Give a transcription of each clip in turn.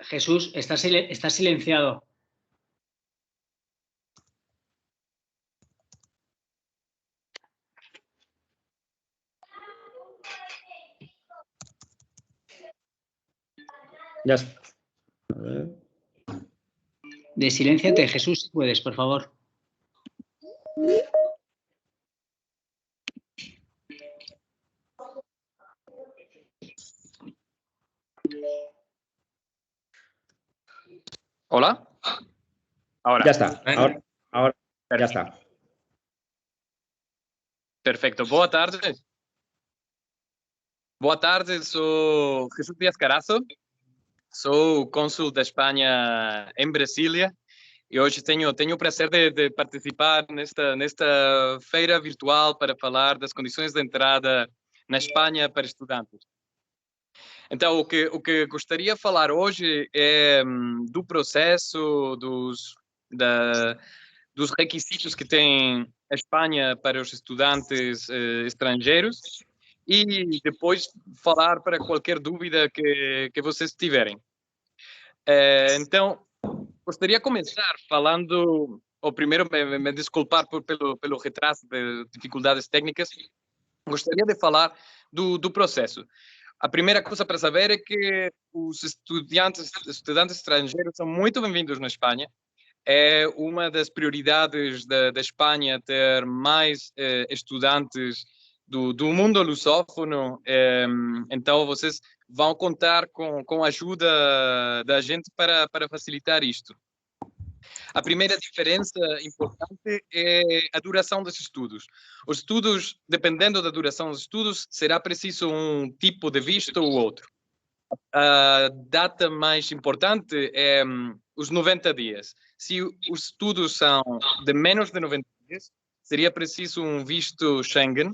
Jesús, está silenciado. Ya está. A ver. Desilénciate, Jesús, si puedes, por favor. Hola. Ahora. Ya está. Ahora ya está. Perfecto. Boa tarde. Boa tarde, sou Jesús Díaz Carazo. Sou cônsul da Espanha em Brasília e hoje tenho o prazer de participar nesta feira virtual para falar das condições de entrada na Espanha para estudantes. Então, o que gostaria de falar hoje é do processo, dos requisitos que tem a Espanha para os estudantes estrangeiros e depois falar para qualquer dúvida que vocês tiverem. Então, gostaria de começar falando, ou primeiro me desculpar pelo retraso de dificuldades técnicas, gostaria de falar do processo. A primeira coisa para saber é que os estudantes estrangeiros são muito bem-vindos na Espanha. É uma das prioridades da Espanha ter mais estudantes do mundo lusófono. Então, vocês vão contar com a ajuda da gente para facilitar isto. A primeira diferença importante é a duração dos estudos. Os estudos, dependendo da duração dos estudos, será preciso um tipo de visto ou outro. A data mais importante é os 90 dias. Se os estudos são de menos de 90 dias, seria preciso um visto Schengen.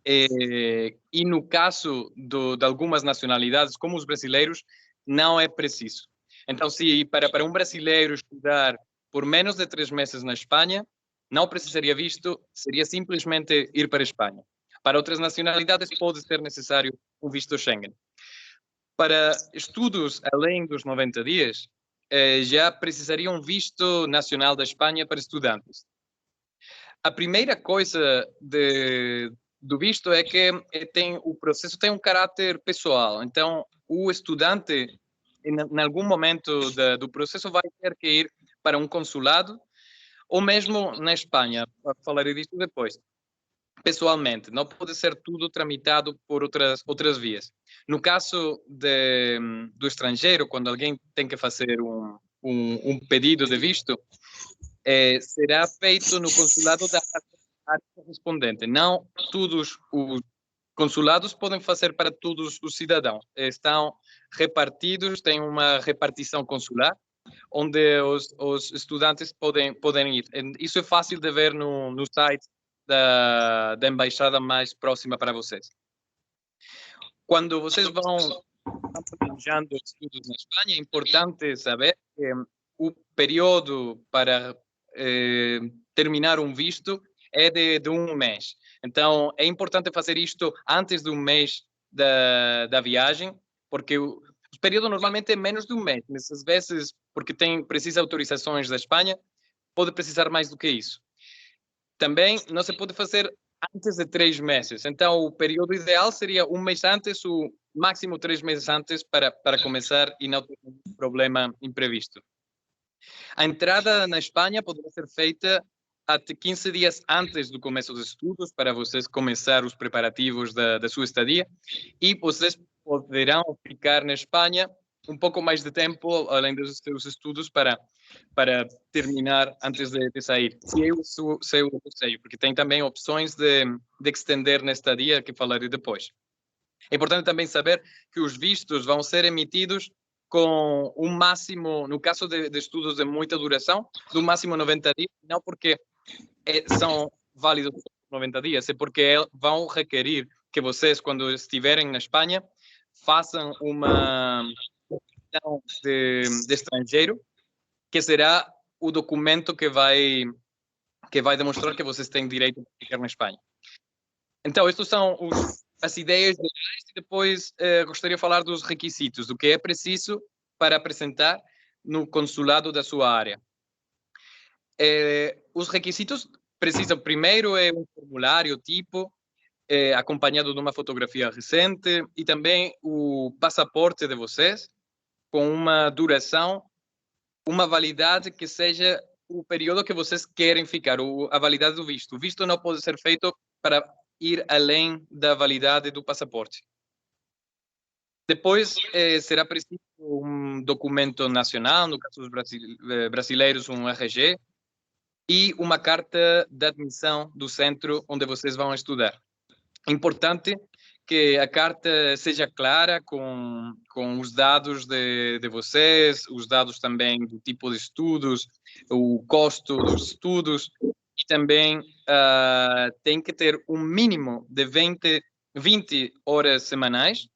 E no caso de algumas nacionalidades, como os brasileiros, não é preciso. Então, se para um brasileiro estudar por menos de 3 meses na Espanha, não precisaria visto, seria simplesmente ir para a Espanha. Para outras nacionalidades, pode ser necessário um visto Schengen. Para estudos além dos 90 dias, já precisaria um visto nacional da Espanha para estudantes. A primeira coisa do visto é que o processo tem um caráter pessoal. Então, o estudante, em algum momento do processo, vai ter que ir para um consulado, ou mesmo na Espanha, falarei disso depois, pessoalmente. Não pode ser tudo tramitado por outras vias. No caso do estrangeiro, quando alguém tem que fazer um pedido de visto, será feito no consulado da área correspondente. Não todos os consulados podem fazer para todos os cidadãos. Estão repartidos, tem uma repartição consular, onde os estudantes podem ir. Isso é fácil de ver no site da embaixada mais próxima para vocês. Quando vocês vão planejando estudos na Espanha, é importante saber que o período para terminar um visto é de 1 mês. Então, é importante fazer isto antes de 1 mês da viagem, porque o período normalmente é menos de 1 mês, mas às vezes, porque precisa de autorizações da Espanha, pode precisar mais do que isso. Também não se pode fazer antes de 3 meses. Então, o período ideal seria 1 mês antes, ou máximo 3 meses antes, para começar e não ter um problema imprevisto. A entrada na Espanha poderá ser feita até 15 dias antes do começo dos estudos, para vocês começar os preparativos da sua estadia, e vocês poderão ficar na Espanha um pouco mais de tempo, além dos seus estudos, para terminar antes de sair. Se é o seu receio, porque tem também opções de extender na estadia, que falarei depois. É importante também saber que os vistos vão ser emitidos com um máximo, no caso de estudos de muita duração, do máximo 90 dias, não porque são válidos 90 dias, é porque vão requerir que vocês, quando estiverem na Espanha, façam uma declaração de estrangeiro, que será o documento que vai demonstrar que vocês têm direito a ficar na Espanha. Então, estes são os as ideias gerais e depois gostaria de falar dos requisitos, do que é preciso para apresentar no consulado da sua área. Os requisitos precisam, primeiro, é um formulário tipo, acompanhado de uma fotografia recente, e também o passaporte de vocês, com uma duração, uma validade que seja o período que vocês querem ficar, a validade do visto. O visto não pode ser feito para ir além da validade do passaporte. Depois, será preciso um documento nacional, no caso dos brasileiros, um RG, e uma carta de admissão do centro onde vocês vão estudar. Importante que a carta seja clara com os dados de vocês, os dados também do tipo de estudos, o custo dos estudos, e também tem que ter um mínimo de 20 horas semanais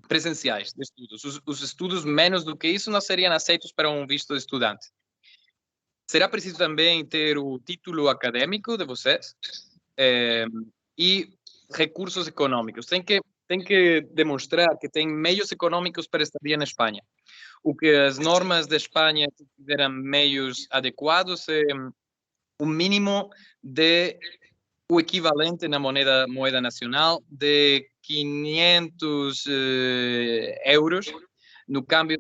presenciais de estudos. Os estudos menos do que isso não seriam aceitos para um visto de estudante. Será preciso também ter o título acadêmico de vocês e recursos econômicos. Tem que demonstrar que tem meios econômicos para estadia na Espanha. O que as normas da Espanha consideram meios adequados é o mínimo de o equivalente na moeda nacional de 500 euros. No câmbio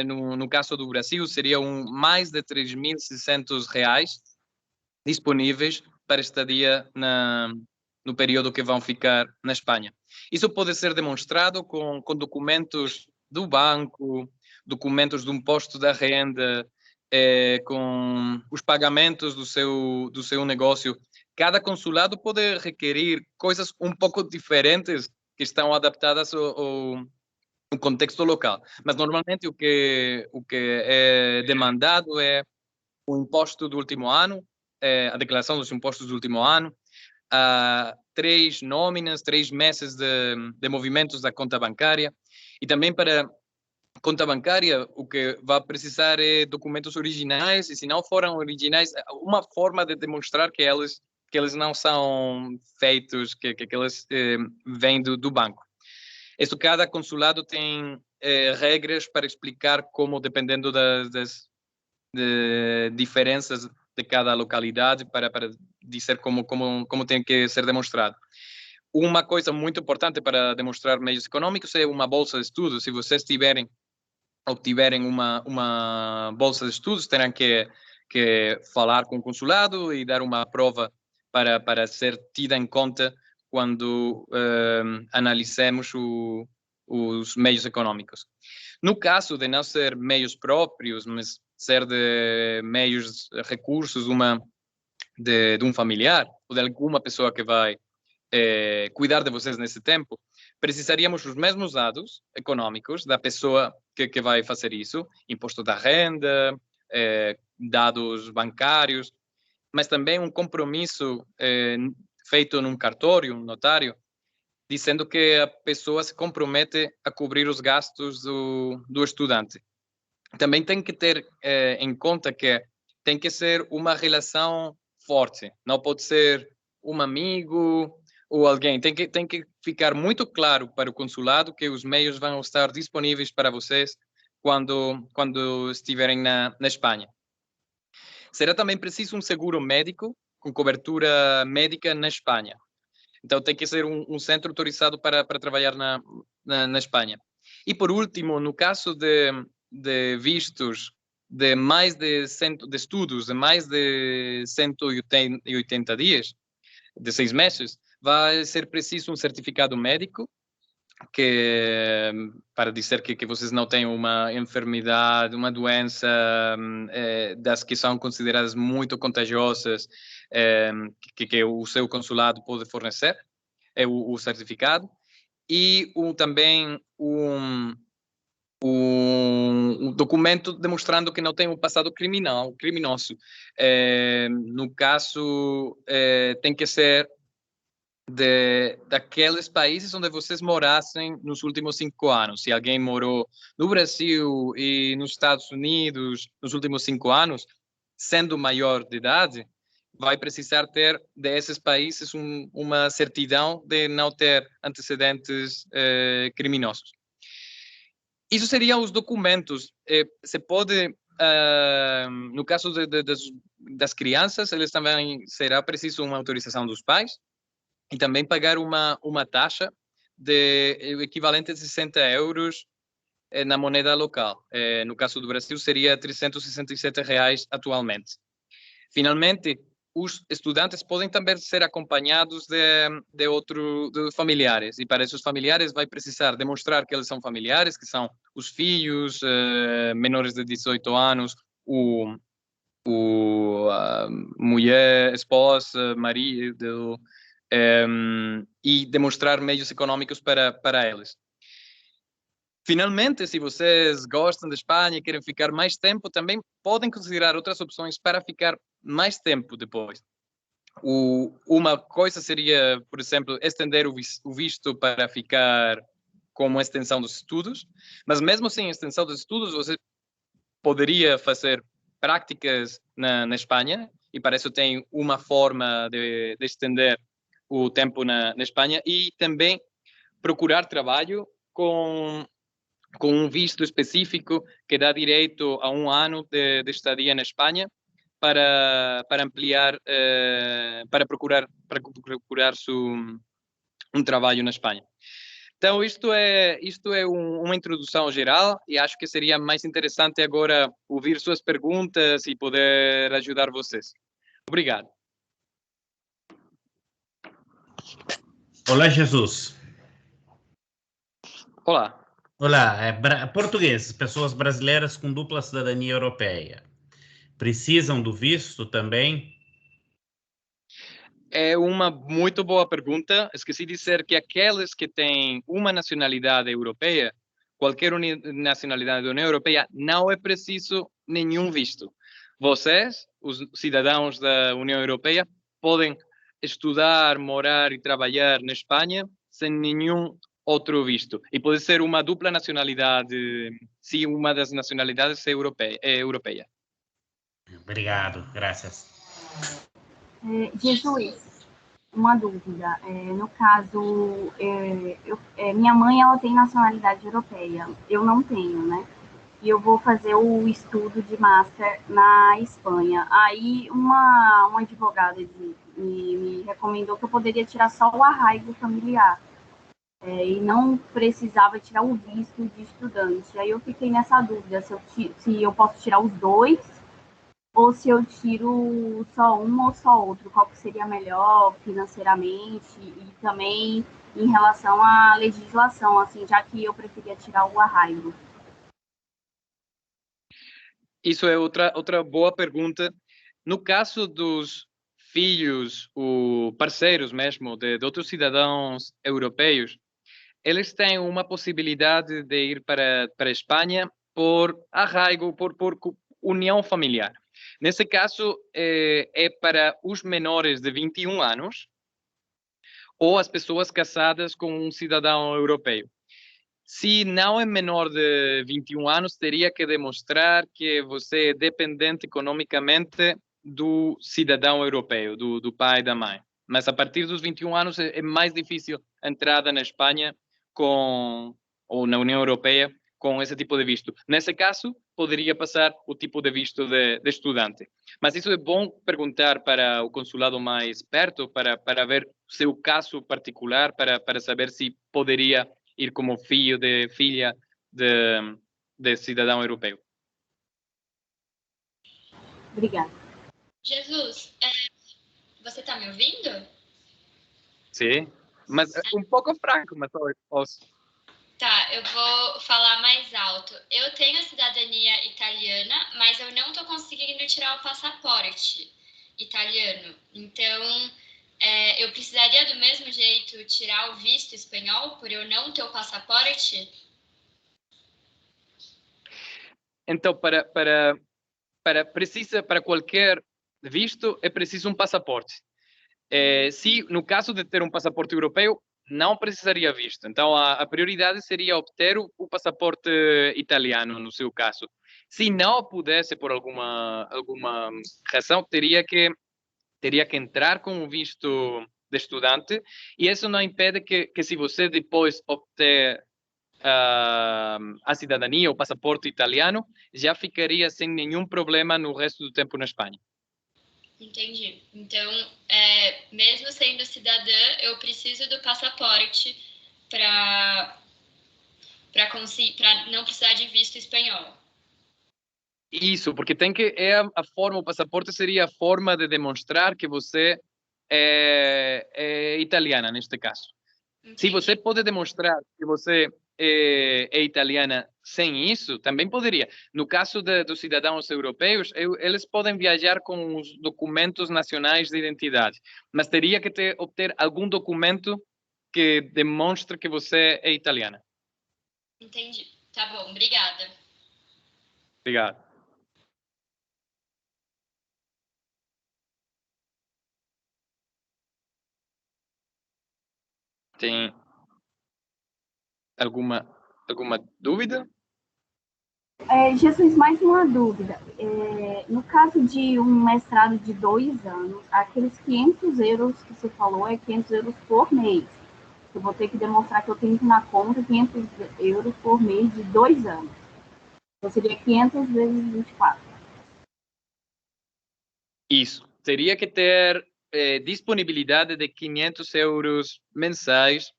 no caso do Brasil, seria mais de 3.600 reais disponíveis para estadia no período que vão ficar na Espanha. Isso pode ser demonstrado com documentos do banco, documentos do imposto da renda, com os pagamentos do seu negócio. Cada consulado pode requerir coisas um pouco diferentes que estão adaptadas ao contexto local. Mas, normalmente, o que é demandado é o imposto do último ano, a declaração dos impostos do último ano, 3 nóminas, 3 meses de movimentos da conta bancária, e também para conta bancária o que vai precisar é documentos originais, e se não forem originais, uma forma de demonstrar que eles não são feitos, que eles vêm do banco. Isso, cada consulado tem regras para explicar como, dependendo das diferenças de cada localidade, para dizer como tem que ser demonstrado. Uma coisa muito importante para demonstrar meios econômicos é uma bolsa de estudos. Se vocês obtiverem uma bolsa de estudos, terão que falar com o consulado e dar uma prova para ser tida em conta quando analisemos os meios econômicos. No caso de não ser meios próprios, mas ser de meios, recursos de um familiar ou de alguma pessoa que vai cuidar de vocês nesse tempo, precisaríamos os mesmos dados econômicos da pessoa que vai fazer isso, imposto da renda, dados bancários, mas também um compromisso feito num cartório, um notário, dizendo que a pessoa se compromete a cobrir os gastos do estudante. Também tem que ter em conta que tem que ser uma relação forte, não pode ser um amigo ou alguém. Tem que ficar muito claro para o consulado que os meios vão estar disponíveis para vocês quando estiverem na Espanha. Será também preciso um seguro médico com cobertura médica na Espanha. Então tem que ser um centro autorizado para trabalhar na Espanha. E por último, no caso de vistos de mais de estudos de mais de 180 dias, de 6 meses, vai ser preciso um certificado médico para dizer que vocês não têm uma enfermidade, uma doença das que são consideradas muito contagiosas, que o seu consulado pode fornecer, é o certificado, e também um documento demonstrando que não tem um passado criminoso. No caso, tem que ser daqueles países onde vocês morassem nos últimos 5 anos. Se alguém morou no Brasil e nos Estados Unidos nos últimos 5 anos, sendo maior de idade, vai precisar ter desses países uma certidão de não ter antecedentes criminosos. Isso seriam os documentos. Se pode, no caso das crianças, eles também será preciso uma autorização dos pais e também pagar uma taxa de equivalente a 60 euros na moneda local. No caso do Brasil, seria R$ 367 atualmente. Finalmente, os estudantes podem também ser acompanhados de familiares, e para esses familiares vai precisar demonstrar que eles são familiares, que são os filhos menores de 18 anos, a mulher, esposa, marido, e demonstrar meios econômicos para eles. Finalmente, se vocês gostam da Espanha e querem ficar mais tempo, também podem considerar outras opções para ficar mais tempo depois. Uma coisa seria, por exemplo, estender o visto para ficar como extensão dos estudos, mas mesmo sem extensão dos estudos, você poderia fazer práticas na Espanha, e para isso tem uma forma de estender o tempo na Espanha, e também procurar trabalho com um visto específico que dá direito a 1 ano de estadia na Espanha para ampliar, para procurar um trabalho na Espanha. Então, isto é uma introdução geral, e acho que seria mais interessante agora ouvir suas perguntas e poder ajudar vocês. Obrigado. Olá, Jesus. Olá. Olá, português, pessoas brasileiras com dupla cidadania europeia. Precisam do visto também? É uma muito boa pergunta. Esqueci de dizer que aqueles que têm uma nacionalidade europeia, qualquer nacionalidade da União Europeia, não é preciso nenhum visto. Vocês, os cidadãos da União Europeia, podem estudar, morar e trabalhar na Espanha sem nenhum outro visto. E pode ser uma dupla nacionalidade, se uma das nacionalidades é europeia. Obrigado, graças. Jesus, uma dúvida. No caso, minha mãe ela tem nacionalidade europeia, eu não tenho, né? E eu vou fazer o estudo de Master na Espanha. Aí uma advogada me recomendou que eu poderia tirar só o arraigo familiar. E não precisava tirar o visto de estudante. Aí eu fiquei nessa dúvida, se eu posso tirar os dois, ou se eu tiro só um ou só outro, qual que seria melhor financeiramente, e também em relação à legislação, assim, já que eu preferia tirar o arraigo. Isso é outra boa pergunta. No caso dos filhos, parceiros mesmo, de outros cidadãos europeus, eles têm uma possibilidade de ir para a Espanha por arraigo, por união familiar. Nesse caso, é para os menores de 21 anos ou as pessoas casadas com um cidadão europeu. Se não é menor de 21 anos, teria que demonstrar que você é dependente economicamente do cidadão europeu, do pai e da mãe. Mas a partir dos 21 anos é mais difícil a entrada na Espanha ou na União Europeia com esse tipo de visto. Nesse caso, poderia passar o tipo de visto de estudante. Mas isso é bom perguntar para o consulado mais perto, para ver o seu caso particular, para saber se poderia ir como filha de cidadão europeu. Obrigada. Jesus, você está me ouvindo? Sim, mas um pouco fraco, mas ouço. Tá, eu vou falar mais alto. Eu tenho a cidadania italiana, mas eu não estou conseguindo tirar o passaporte italiano. Então, eu precisaria do mesmo jeito tirar o visto espanhol por eu não ter o passaporte? Então, para qualquer visto, é preciso um passaporte. Se no caso de ter um passaporte europeu, não precisaria visto. Então, a prioridade seria obter o passaporte italiano, no seu caso. Se não pudesse, por alguma razão, teria que teria que entrar com o visto de estudante, e isso não impede que se você depois obter a cidadania, o passaporte italiano, já ficaria sem nenhum problema no resto do tempo na Espanha. Entendi. Então, mesmo sendo cidadã, eu preciso do passaporte para não precisar de visto espanhol. Isso, porque tem que o passaporte seria a forma de demonstrar que você é italiana neste caso. Entendi. Se você pode demonstrar que você é italiana sem isso, também poderia. No caso dos cidadãos europeus, eles podem viajar com os documentos nacionais de identidade, mas teria que obter algum documento que demonstre que você é italiana. Entendi. Tá bom, obrigada. Obrigado. Tem alguma dúvida? Jesus, mais uma dúvida. No caso de um mestrado de 2 anos, aqueles 500 euros que você falou é 500 euros por mês. Eu vou ter que demonstrar que eu tenho na conta 500 euros por mês de 2 anos. Então, seria 500 vezes 24. Isso. Teria que ter disponibilidade de 500 euros mensais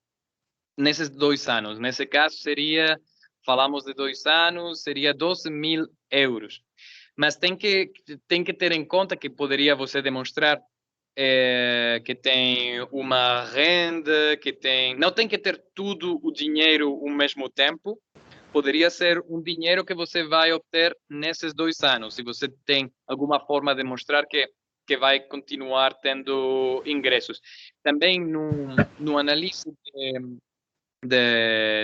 nesses 2 anos. Nesse caso, falamos de 2 anos, seria 12.000 euros. Mas tem que ter em conta que poderia você demonstrar que tem uma renda, não tem que ter tudo o dinheiro ao mesmo tempo. Poderia ser um dinheiro que você vai obter nesses 2 anos, se você tem alguma forma de mostrar que vai continuar tendo ingressos. Também no análise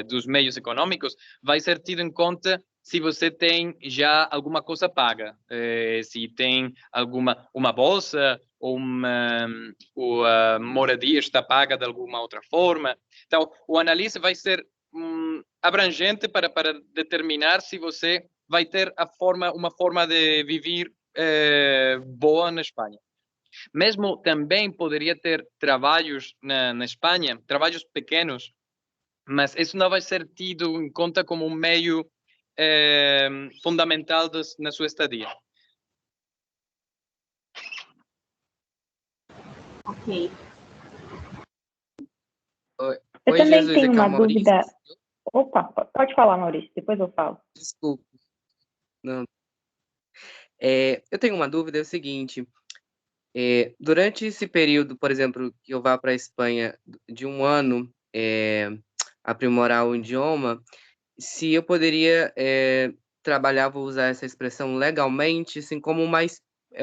dos meios econômicos, vai ser tido em conta se você tem já alguma coisa paga, se tem uma bolsa ou a moradia está paga de alguma outra forma. Então, o análise vai ser abrangente para determinar se você vai ter uma forma de viver boa na Espanha. Mesmo também poderia ter trabalhos na Espanha, trabalhos pequenos, mas isso não vai ser tido em conta como um meio fundamental na sua estadia. Ok. Eu também Jesus, tenho aqui é o uma Maurício. dúvida. Opa, pode falar, Maurício, depois eu falo. Desculpa. Não. Eu tenho uma dúvida, é o seguinte. Durante esse período, por exemplo, que eu vá para a Espanha de 1 ano, aprimorar o idioma, se eu poderia trabalhar, vou usar essa expressão legalmente, assim,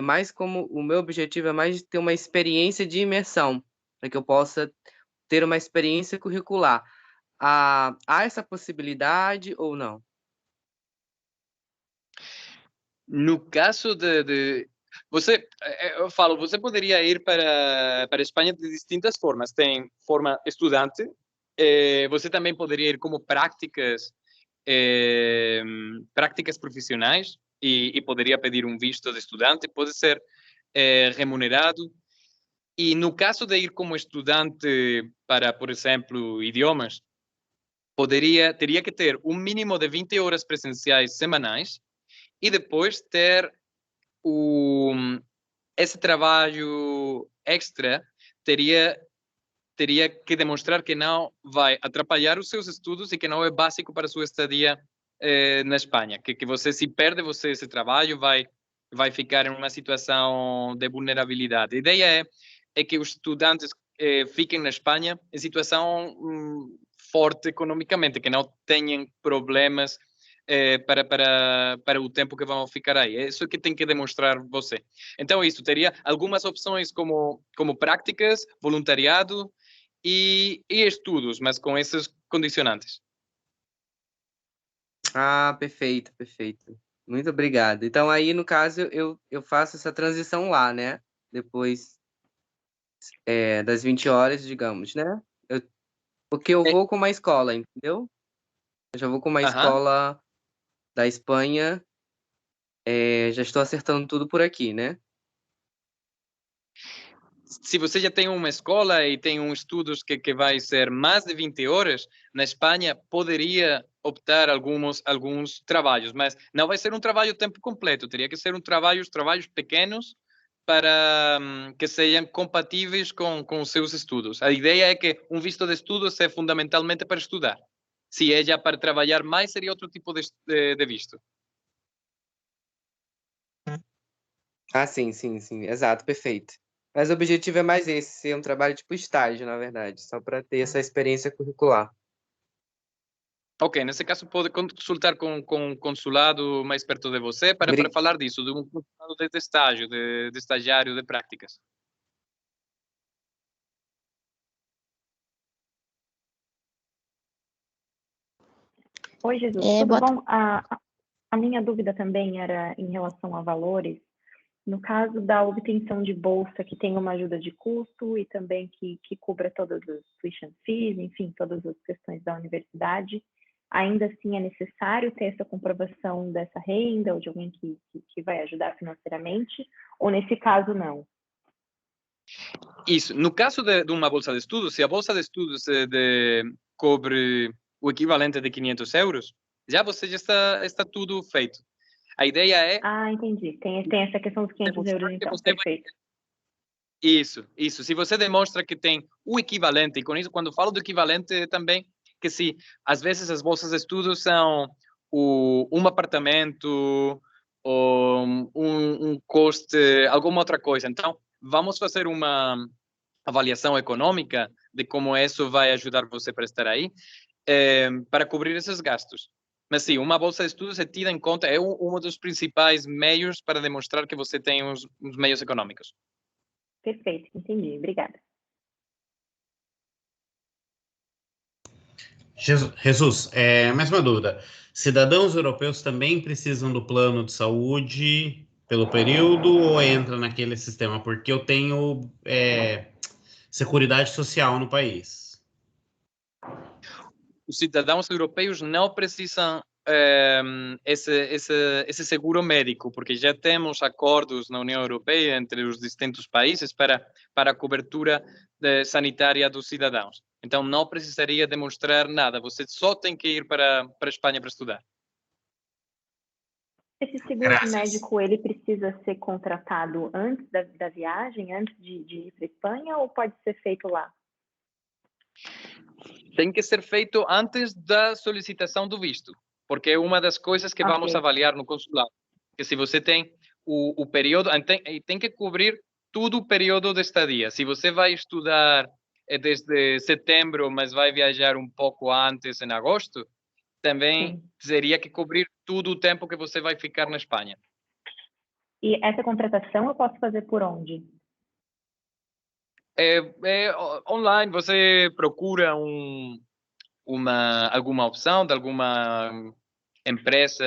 mais como o meu objetivo é mais de ter uma experiência de imersão, para que eu possa ter uma experiência curricular. Há essa possibilidade ou não? No caso eu falo, você poderia ir para a Espanha de distintas formas. Tem forma estudante, você também poderia ir como práticas profissionais e poderia pedir um visto de estudante, pode ser remunerado. E no caso de ir como estudante para, por exemplo, idiomas, teria que ter um mínimo de 20 horas presenciais semanais e depois ter esse trabalho extra teria que demonstrar que não vai atrapalhar os seus estudos e que não é básico para a sua estadia na Espanha, que você, se perde esse trabalho, vai ficar em uma situação de vulnerabilidade. A ideia é que os estudantes fiquem na Espanha em situação forte economicamente, que não tenham problemas para o tempo que vão ficar aí. É isso que tem que demonstrar você. Então, isso teria algumas opções como práticas, voluntariado e estudos, mas com esses condicionantes. Ah, perfeito, perfeito. Muito obrigado. Então, aí, no caso, eu faço essa transição lá, né? Depois das 20 horas, digamos, né? Porque eu vou com uma escola, entendeu? Eu já vou com uma escola da Espanha, já estou acertando tudo por aqui, né? se você já tem uma escola e tem estudos que vai ser mais de 20 horas, na Espanha poderia optar alguns trabalhos, mas não vai ser um trabalho tempo completo, teria que ser trabalhos pequenos para que sejam compatíveis com os seus estudos. A ideia é que um visto de estudos é fundamentalmente para estudar. Se é já para trabalhar mais, seria outro tipo de visto. Ah, sim, exato, perfeito. Mas o objetivo é mais esse, ser um trabalho tipo estágio, na verdade, só para ter essa experiência curricular. Ok, nesse caso pode consultar com o consulado mais perto de você para falar disso, de um consulado de estágio, de estagiário, de práticas. Oi, Jesus, tudo bom? A minha dúvida também era em relação a valores. No caso da obtenção de bolsa, que tem uma ajuda de custo e também que cubra todas as tuition fees, enfim, todas as questões da universidade, ainda assim é necessário ter essa comprovação dessa renda ou de alguém que vai ajudar financeiramente, ou nesse caso não? Isso. No caso de uma bolsa de estudos, se a bolsa de estudos cobre o equivalente de 500 euros, já está tudo feito. A ideia é... Ah, entendi. Tem essa questão dos 500 euros, então. Perfeito. Isso. Se você demonstra que tem o equivalente, e com isso, quando falo do equivalente, também que se, às vezes, as bolsas de estudos são um apartamento ou um custe, alguma outra coisa. Então, vamos fazer uma avaliação econômica de como isso vai ajudar você para estar aí, para cobrir esses gastos. Mas sim, uma bolsa de estudos é tida em conta, é um dos principais meios para demonstrar que você tem os meios econômicos. Perfeito, entendi. Obrigada. Jesus, mais uma dúvida. Cidadãos europeus também precisam do plano de saúde pelo período ou entra naquele sistema? Porque eu tenho Seguridade Social no país. Os cidadãos europeus não precisam esse seguro médico, porque já temos acordos na União Europeia entre os distintos países para a cobertura sanitária dos cidadãos. Então, não precisaria demonstrar nada. Você só tem que ir para a Espanha para estudar. Esse seguro médico, ele precisa ser contratado antes da viagem, antes de ir para a Espanha, ou pode ser feito lá? Tem que ser feito antes da solicitação do visto, porque é uma das coisas que vamos avaliar no consulado. Que se você tem o período, tem que cobrir todo o período de estadia. Se você vai estudar desde setembro, mas vai viajar um pouco antes, em agosto, também teria que cobrir todo o tempo que você vai ficar na Espanha. E essa contratação eu posso fazer por onde? Online, você procura alguma opção de alguma empresa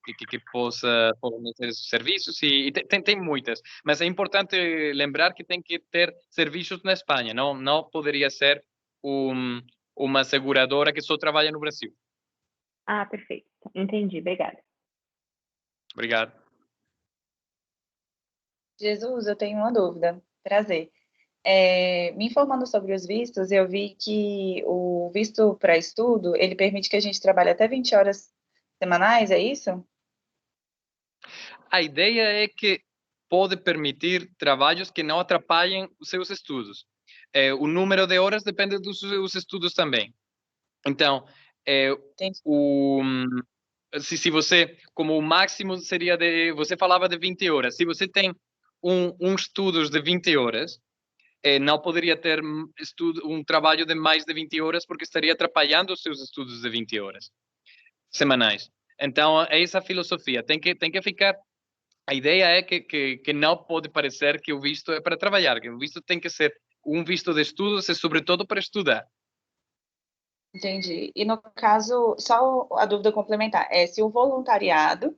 que possa fornecer esses serviços, e tem muitas, mas é importante lembrar que tem que ter serviços na Espanha, não poderia ser uma seguradora que só trabalha no Brasil. Ah, perfeito. Entendi, obrigada. Obrigado. Jesus, eu tenho uma dúvida. Prazer. Me informando sobre os vistos, eu vi que o visto para estudo, ele permite que a gente trabalhe até 20 horas semanais, é isso? A ideia é que pode permitir trabalhos que não atrapalhem os seus estudos. O número de horas depende dos seus estudos também. Então, se você, como o máximo seria você falava de 20 horas. Se você tem estudos de 20 horas, não poderia ter um trabalho de mais de 20 horas, porque estaria atrapalhando os seus estudos de 20 horas semanais. Então, é essa a filosofia. Tem que ficar... A ideia é que não pode parecer que o visto é para trabalhar, que o visto tem que ser um visto de estudos e, sobretudo, para estudar. Entendi. E, no caso, só a dúvida complementar, se o voluntariado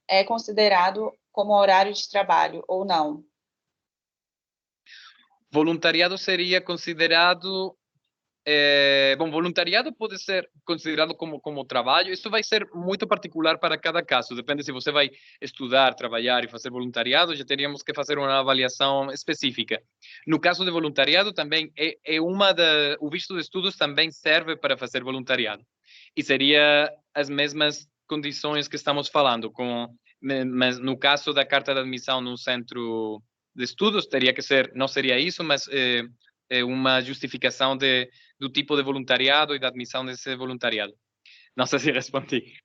é considerado como horário de trabalho ou não? Voluntariado seria considerado bom, voluntariado pode ser considerado como trabalho. Isso vai ser muito particular para cada caso. Depende se você vai estudar, trabalhar e fazer voluntariado, já teríamos que fazer uma avaliação específica. No caso de voluntariado, também o visto de estudos também serve para fazer voluntariado. E seria as mesmas condições que estamos falando, mas no caso da carta de admissão no centro de estudos, teria que ser, não seria isso, mas uma justificação do tipo de voluntariado e da admissão desse voluntariado. Não sei se respondi.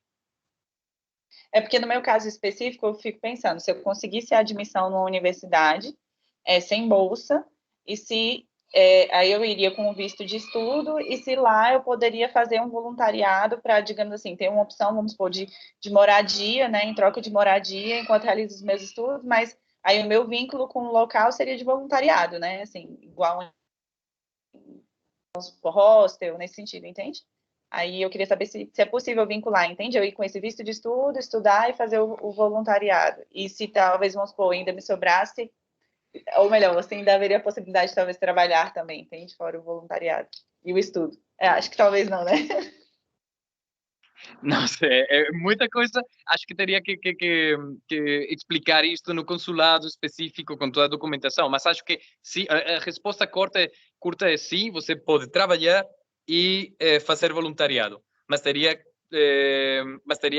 É porque no meu caso específico, eu fico pensando, se eu conseguisse a admissão numa universidade, sem bolsa, e se aí eu iria com o visto de estudo, e se lá eu poderia fazer um voluntariado para, digamos assim, ter uma opção, vamos supor, de moradia, né, em troca de moradia, enquanto realizo os meus estudos, mas aí o meu vínculo com o local seria de voluntariado, né, assim, igual hostel, nesse sentido, entende? Aí eu queria saber se é possível vincular, entende? Eu ir com esse visto de estudo, estudar e fazer o voluntariado. E se talvez, vamos supor, ainda me sobrasse, ou melhor, você ainda haveria a possibilidade de talvez trabalhar também, entende? Fora o voluntariado e o estudo. Acho que talvez não, né? Não sei, é muita coisa. Acho que teria que explicar isto no consulado específico com toda a documentação. Mas acho que sim, a resposta curta é sim, você pode trabalhar e fazer voluntariado. Mas teria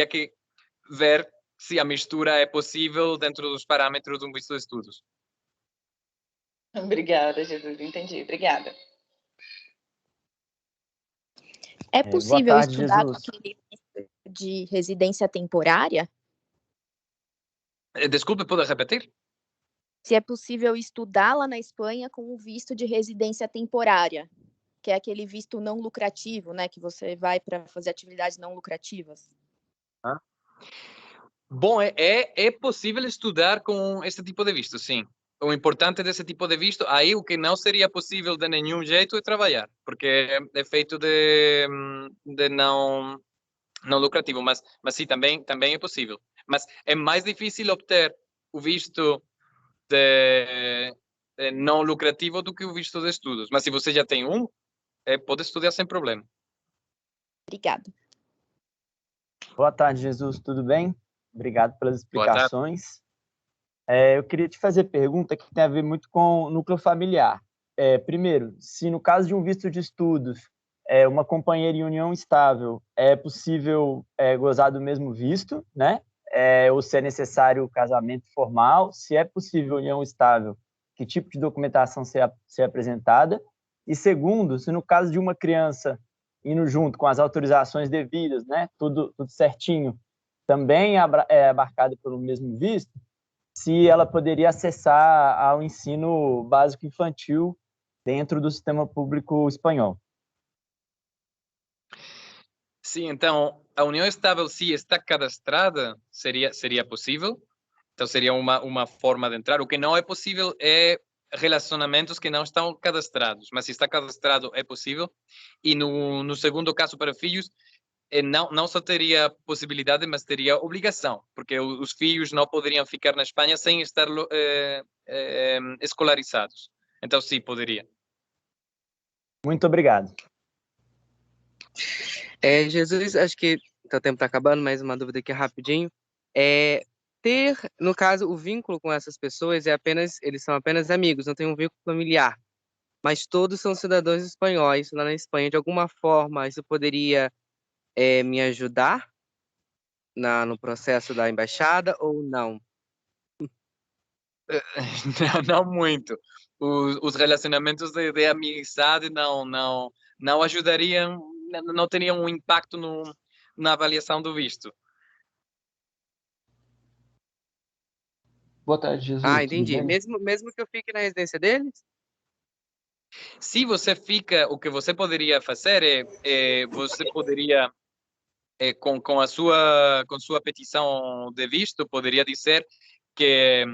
que ver se a mistura é possível dentro dos parâmetros de um visto de estudos. Obrigada, Jesus, entendi. Obrigada. É possível boa tarde, estudar com Jesus. aquele visto de residência temporária? Desculpe, pode repetir? Se é possível estudar lá na Espanha com o visto de residência temporária, que é aquele visto não lucrativo, né, que você vai para fazer atividades não lucrativas. Bom, é possível estudar com esse tipo de visto, sim. O importante desse tipo de visto, aí o que não seria possível de nenhum jeito é trabalhar, porque é feito de não lucrativo, mas sim, também é possível. Mas é mais difícil obter o visto de não lucrativo do que o visto de estudos. Mas se você já tem pode estudar sem problema. Obrigada. Boa tarde, Jesus, tudo bem? Obrigado pelas explicações. Eu queria te fazer pergunta que tem a ver muito com o núcleo familiar. Primeiro, se no caso de um visto de estudos, uma companheira em união estável, é possível gozar do mesmo visto, né? Ou se é necessário casamento formal, se é possível união estável, que tipo de documentação ser apresentada? E segundo, se no caso de uma criança indo junto com as autorizações devidas, né? Tudo certinho, também é abarcado pelo mesmo visto, se ela poderia acessar ao ensino básico infantil dentro do sistema público espanhol. Sim, então, a união estável, se está cadastrada, seria possível. Então, seria uma forma de entrar. O que não é possível é relacionamentos que não estão cadastrados. Mas se está cadastrado, é possível. E no segundo caso, para filhos, não só teria possibilidade, mas teria obrigação, porque os filhos não poderiam ficar na Espanha sem estar escolarizados. Então, sim, poderia. Muito obrigado. Jesus, acho que o tempo está acabando, mais uma dúvida aqui rapidinho. Ter, no caso, o vínculo com essas pessoas eles são apenas amigos, não tem um vínculo familiar, mas todos são cidadãos espanhóis lá na Espanha. De alguma forma, isso poderia me ajudar no processo da embaixada ou não? Não muito. Os relacionamentos de amizade não ajudariam, não teriam um impacto na avaliação do visto. Boa tarde, Jesus. Entendi. Mesmo que eu fique na residência deles? Se você fica, o que você poderia fazer você poderia com sua petição de visto, poderia dizer que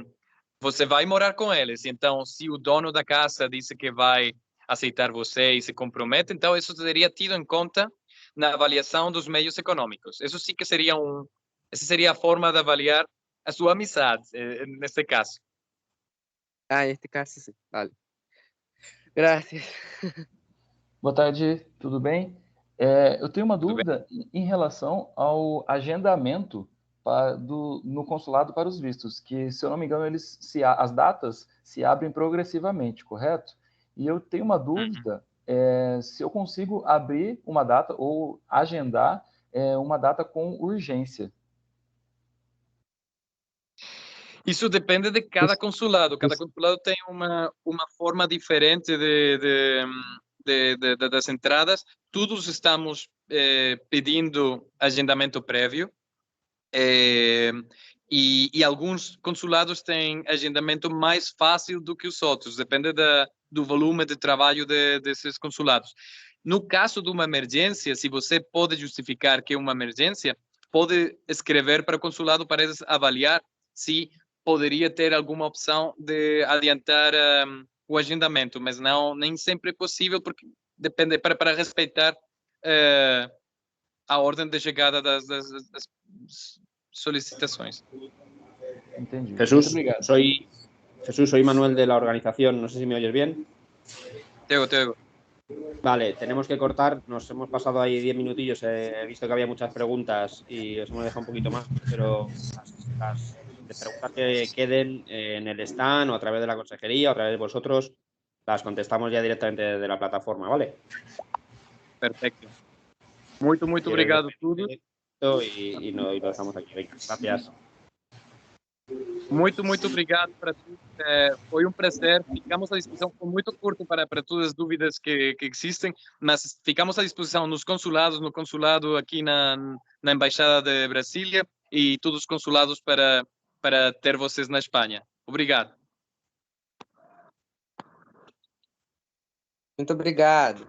você vai morar com eles. Então, se o dono da casa disse que vai aceitar você e se compromete, então isso seria tido em conta na avaliação dos meios econômicos. Isso sim que essa seria a forma de avaliar a sua amizade, nesse caso. Neste caso, sim. Vale. Graças. Boa tarde, tudo bem? Eu tenho uma dúvida em relação ao agendamento no consulado para os vistos, que, se eu não me engano, as datas se abrem progressivamente, correto? E eu tenho uma dúvida se eu consigo abrir uma data ou agendar uma data com urgência. Isso depende de cada consulado. Cada consulado tem uma forma diferente das entradas. Todos estamos pedindo agendamento prévio. E alguns consulados têm agendamento mais fácil do que os outros. Depende do volume de trabalho desses consulados. No caso de uma emergência, se você pode justificar que é uma emergência, pode escrever para o consulado para eles avaliar se poderia ter alguma opção de adiantar o agendamento, mas nem sempre é possível, porque depende para respeitar a ordem de chegada das solicitações. Entendi. Jesús, soy Manuel de la organización, no sé si me oyes bien. Te oigo. Vale, tenemos que cortar, nos hemos pasado ahí 10 minutillos, he visto que había muchas preguntas y os hemos dejado un poquito más, pero las preguntas que queden en el stand o a través de la consejería o a través de vosotros, las contestamos ya directamente desde la plataforma, ¿vale? Perfecto. Muito obrigado a todos. Y lo dejamos aquí. Venga, gracias. Muito obrigado para todos. Foi prazer. Ficamos à disposição. Foi muito curto para todas as dúvidas que existem, mas ficamos à disposição nos consulados, no consulado aqui na Embaixada de Brasília e todos os consulados para ter vocês na Espanha. Obrigado. Muito obrigado.